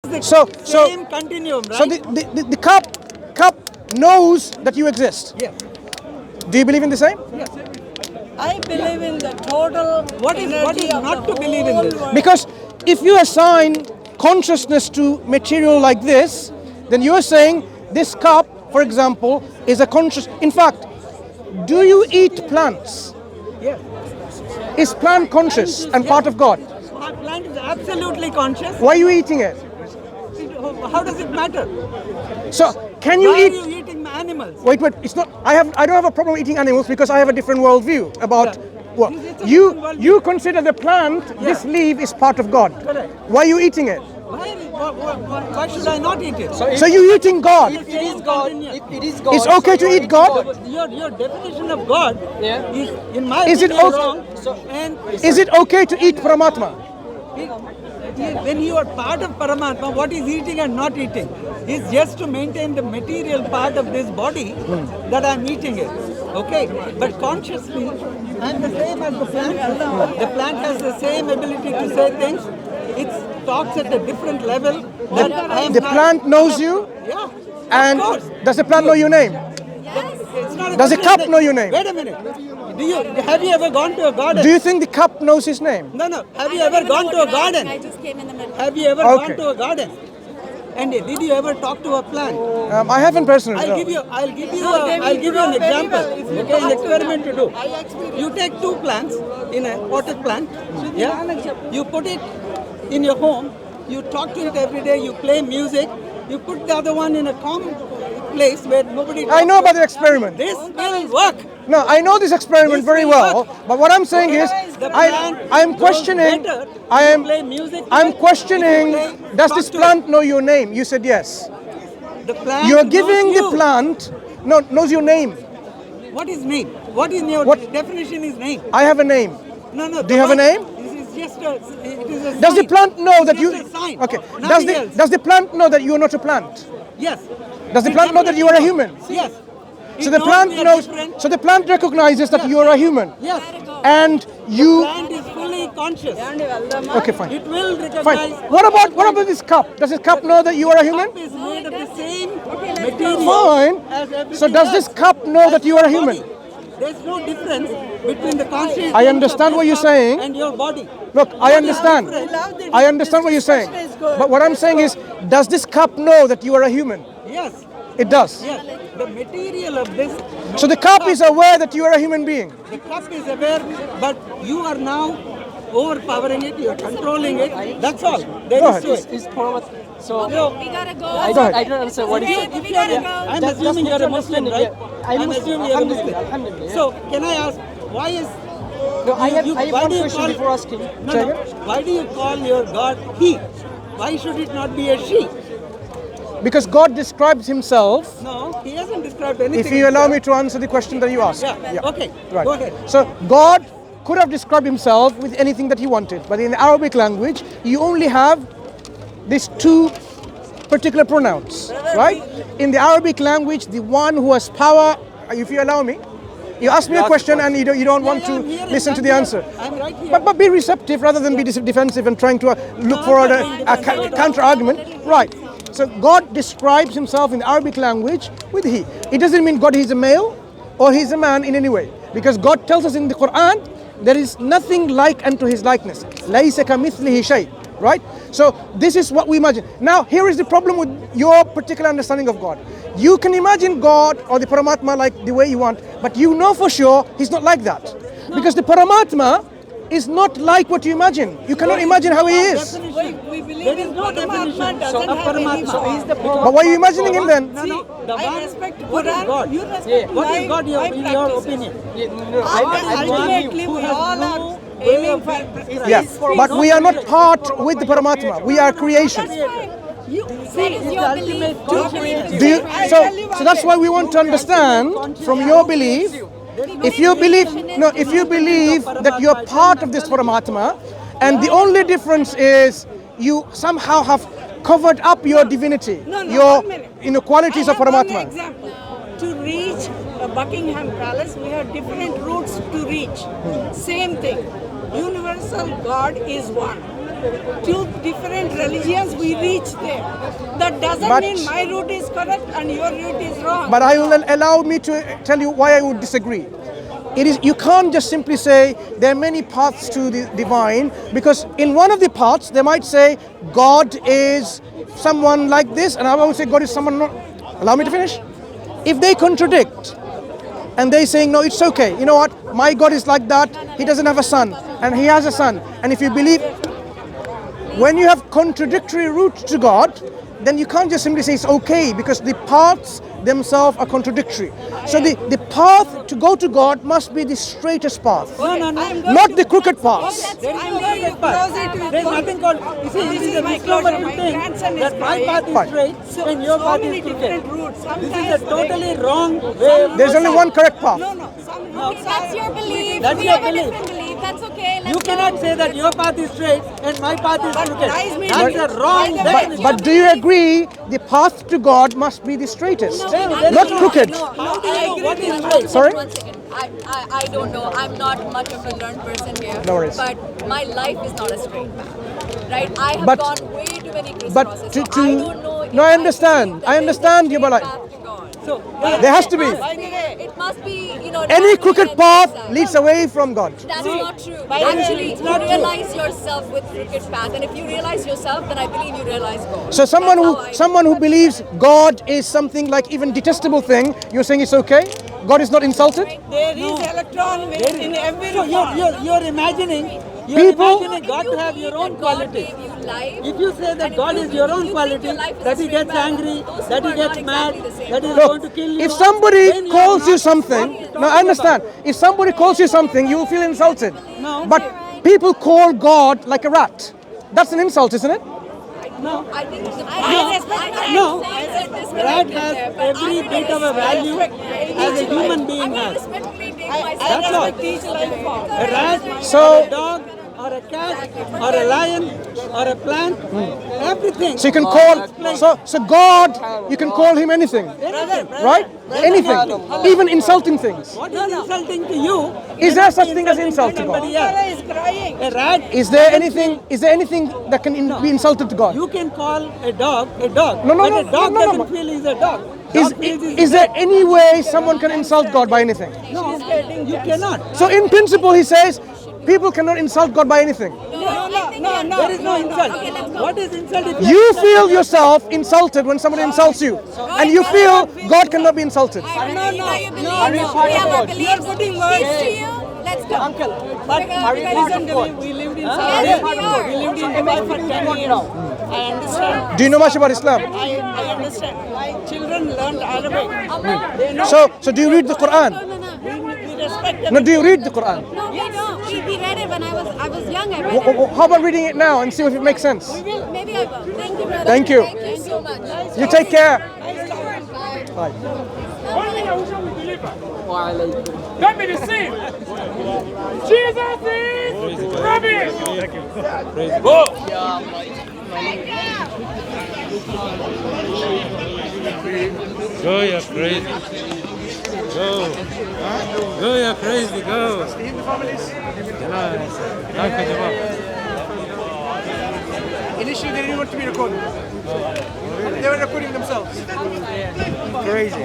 Same continuum, right? So the cup knows that you exist. Yes. Do you believe in the same? Yes. I believe in the total. What is energy of not the to believe in whole this? world. Because if you assign consciousness to material like this, then you are saying this cup, for example, is a conscious. In fact, do you eat plants? Yes. Is plant conscious and part of God? Our plant is absolutely conscious. Why are you eating it? How does it matter? So can you Why eat? are you eating animals? Wait. It's not. I don't have a problem eating animals because I have a different worldview about. Yeah. Well, It's a you different worldview. you consider the plant, this leaf is part of God. Correct. Why are you eating it? Why should I not eat it? So you're eating God. If it is God, if It is God. It's okay to eat God. your definition of God is, in my Is it opinion, okay- wrong. And Is it okay to eat Paramatma? when you are part of Paramatma, what is eating and not eating is just to maintain the material part of this body that I'm eating it. Okay? But consciously, I'm the same as the plant. The plant has the same ability to say things. It talks at a different level. That I am The not- plant knows you, Yeah. and of course. does the plant know your name? It's not a Does the question cup of- know your name? Wait a minute. Have you ever gone to a garden? Do you think the cup knows his name? No. Have you ever gone to a garden? I just came in the middle. Have you ever Okay. gone to a garden? And did you ever talk to a plant? I haven't personally. I'll no. give you they an will grow very example. well if you Okay, an talk to experiment to do. I experienced. You take two plants in a potted plant. Yeah. You put it in your home. You talk to it every day. You play music. You put the other one in a calm place where nobody. I know talks about to- the experiment. This will work. No, I know this experiment This very will well. work. But what I'm saying is, The plant I'm grows questioning. better I if you am. play music to I'm it, questioning. if you play- Does talk this to plant know your name? You said yes. it. The plant You're knows giving the you. plant knows your name. What is name? What is your What- definition is name? I have a name. No. Do you have a name? This is just a. It is a Does the sign. plant know that It's you? just a sign. Okay. Nothing else. Does the plant know that you are not a plant? Yes. Does the It plant know that you are a definitely human? knows. Yes. So It the plant we are knows. different. So the plant recognizes that Yes. you are a human, Yes. and you. Plant is fully conscious. Okay, fine. It will Fine. recognize. What about this cup? Does this cup know that you are a human? Cup is made of the same material Fine. as everything So does this else. cup know that you are a As your human? body. There's no difference between the consciousness. I understand what you're saying. And your body. Look, I understand. different? I understand what you're saying. But what I'm saying is, does this cup know that you are a human? Yes. It does. Yes. The material of this. So the cup is aware that you are a human being. The cup is aware, but you are now overpowering it. You're controlling it. That's all. There Go is to ahead. it. Is Paramat. So No. We gotta go. I Go ahead. don't understand what is it. We gotta go. I'm Just assuming you're a Muslim, Muslim, yeah. right? I'm I'm Muslim. assuming you're a Muslim. Alhamdulillah. So, can I ask, why is... No, I have why one do you question call- before asking. No. Why do you call your God he? Why should it not be a she? Because God describes himself. No, he hasn't described anything. If you allow me to answer the question that you asked. Yeah. Okay. Right. Go ahead. So God could have described himself with anything that he wanted, but in the Arabic language, you only have these two particular pronouns, right? In the Arabic language, the one who has power, if you allow me, you ask me a question and you don't want to I'm here, listen to I'm the here. answer. I'm right here. But be receptive rather than be defensive and trying to look for a counter argument. Right. So God describes himself in the Arabic language with he. It doesn't mean God is a male or he's a man in any way. Because God tells us in the Quran, there is nothing like unto his likeness. لَيْسَ كَمِثْلِهِ شَيْءٍ. Right? So this is what we imagine. Now here is the problem with your particular understanding of God. You can imagine God or the Paramatma like the way you want, but you know for sure he's not like that. Because the Paramatma is not like what you imagine. You cannot imagine how he is. We believe There is in no Paramatma definition doesn't of have any Paramatma. power. Is the But why are you imagining him then? No. The I one- respect what is Quran. God? You respect Yeah. What my, is God in your practices. opinion? No, Ultimately, who we has all no are way aiming of for being prescribed. Yeah, peace. but we are not part with the Paramatma. We are creation. That's fine. You It's see, the your ultimate belief. consciousness. Do you, I'll tell you so that's why we want to understand from your belief. If you believe that you're part of this Paramatma, and the only difference is you somehow have covered up your divinity, No, your 1 minute. qualities I of have one Paramatma. example. To reach Buckingham Palace, we have different routes to reach. Same thing. Universal God is one. two different religions, we reach there. That doesn't But- mean my route is correct and your route is wrong. But I will allow me to tell you why I would disagree. It is, you can't just simply say there are many paths to the divine, because in one of the paths they might say God is someone like this, and I will say God is someone not. Allow me to finish. If they contradict and they saying no, it's okay. You know what? My God is like that. He doesn't have a son, and he has a son. And if you believe, when you have contradictory routes to God, then you can't just simply say it's okay, because the paths themselves are contradictory. So the path to go to God must be the straightest path, No, no, no. not the crooked paths. There is I'm no going to crooked path. close it with There is God. nothing called. You see, this is a my misnomer closure. to My think grandson is that my crying. path is Fine. straight and your so path many is different crooked. routes. This is Sometimes a totally wrong way. There's only one correct path. No, no. Some routes That's are your belief. That's we your have belief. a different belief. That's okay. Let's You cannot say that your path is straight and my path is crooked. lies may That's be- a wrong But- definition. But do you agree the path to God must be the straightest, there not is no- crooked? How do you know what is One straight? second, Sorry? One second. I don't know. I'm not much of a learned person here. No worries. But my life is not a straight path. Right? I have But- gone way too many crisscrosses. But So I don't know if no, I understand. believe that I there's a understand you, straight but path to God. So, there has to be. It must be, Any naturally crooked and path zigzag. leads away from God. That's not true. By the way, Actually, it's you not true. realize yourself with crooked path, and if you realize yourself, then I believe you realize God. So That's how I- someone who believes God is something like even detestable thing, you're saying it's okay? God is not insulted? There is electron wave in every so you're imagining People- God to have your own God quality. gave you life, If you say that and if God you- is your if own you quality, think your life is that a he straight gets path, angry, those that two he are gets not mad, exactly the same. that he is Look, going to kill you. if somebody then you calls are you not- something, what are you no, I talking understand. If somebody calls you something, you will feel insulted. No. But people call God like a rat. That's an insult, isn't it? I think No. Rat has every bit of a value as a human being has. respectfully take That's all. myself. each life form. A rat, So- or a dog, or a cat, or a lion, or a plant, everything. So you can call, so God, you can call him anything, right? Anything, even insulting things. What is insulting to you? Is there cannot such be thing as insulting insult to to God? somebody else. Sarah is crying. A rat. Is there anything that can be insulted to God? You can call a dog a dog, No, no, but no, a dog no, no, doesn't no. feel he's a dog. Is, Dog feels he's is a there cat. any way someone can insult God by anything? No, you cannot. So in principle, he says, people cannot insult God by anything. There is no insult. What is insult? If You feel yourself insulted when somebody insults you, and you feel God cannot be insulted. We have a belief. You're putting words. Peace to you. Let's go. Uncle, but are we part of God? We lived in Yes, we are. We lived in Dubai for 10 years. I understand. Do you know much about Islam? I understand. My children learned Arabic. They know. So do you read the Quran? We respect them. No, do you read the Quran? No, we don't. We read it when I was young. I read it. How about reading it now and see if it makes sense? Maybe I will. Thank you, brother. Thank you. Thank you so much. You take care. Bye. Bye. Let me receive. Jesus is rubbish. Go. Go, you're crazy. Go. Go, you're crazy. Go. Initially, they didn't want to be recorded. They were recording themselves. Crazy.